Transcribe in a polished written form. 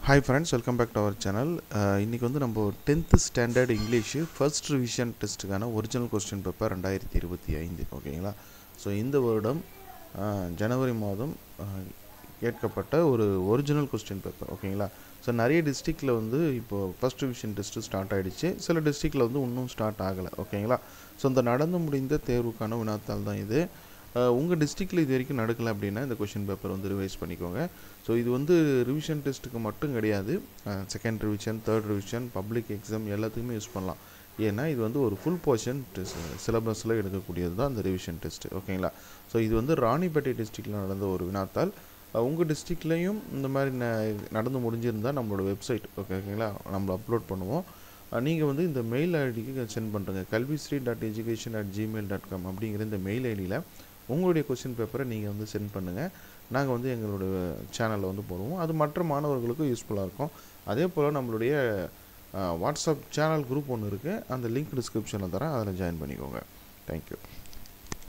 Hi friends, welcome back to our channel. இன்னைக்கு வந்து நம்ம 10th standard English first revision டெஸ்ட்டுக்கான ஒரிஜினல் கொஸ்டின் பேப்பர் 2025 ஓகேங்களா. ஸோ இந்த வருடம் ஜனவரி மாதம் கேட்கப்பட்ட ஒரு ஒரிஜினல் கொஸ்டின் பேப்பர் ஓகேங்களா. ஸோ நிறைய டிஸ்ட்ரிக்டில் வந்து இப்போது ஃபர்ஸ்ட் ரிவிஷன் டெஸ்ட்டு ஸ்டார்ட் ஆகிடுச்சு, சில டிஸ்ட்ரிக்டில் வந்து இன்னும் ஸ்டார்ட் ஆகலை ஓகேங்களா. ஸோ இந்த நடந்து முடிந்த தேர்வுக்கான வினாத்தாள் தான் இது. உங்கள் டிஸ்ட்ரிக்டில் இது வரைக்கும் நடக்கலை அப்படின்னா இந்த கொஷின் பேப்பர் வந்து ரிவைஸ் பண்ணிக்கோங்க. ஸோ இது வந்து ரிவிஷன் டெஸ்ட்டுக்கு மட்டும் கிடையாது, second revision, third revision, public exam எல்லாத்துக்குமே யூஸ் பண்ணலாம். ஏன்னா இது வந்து ஒரு ஃபுல் போர்ஷன் சிலபஸில் எடுக்கக்கூடியது தான் அந்த ரிவிஷன் டெஸ்ட்டு ஓகேங்களா. ஸோ இது வந்து ராணிப்பேட்டை டிஸ்ட்ரிக்டில் நடந்த ஒரு வினாத்தாள். உங்கள் டிஸ்ட்ரிக்ட்லேயும் இந்த மாதிரி நடந்து முடிஞ்சிருந்தால் நம்மளோட வெப்சைட் ஓகேங்களா நம்ம அப்லோட் பண்ணுவோம். நீங்கள் வந்து இந்த மெயில் ஐடிக்கு சென்ட் பண்ணுறங்க, kalvisri.education@gmail.com அப்படிங்கிற இந்த மெயில் ஐடியில் உங்களுடைய கொஸ்டின் பேப்பரை நீங்கள் வந்து சென்ட் பண்ணுங்கள். நாங்கள் வந்து எங்களோட சேனலில் வந்து போடுவோம். அது மற்ற மாணவர்களுக்கும் யூஸ்ஃபுல்லாக இருக்கும். அதே போல் நம்மளுடைய வாட்ஸ்அப் சேனல் குரூப் ஒன்று இருக்குது, அந்த லிங்க் டிஸ்கிரிப்ஷனில் தரேன், அதில் ஜாயின் பண்ணிக்கோங்க. தேங்க்யூ.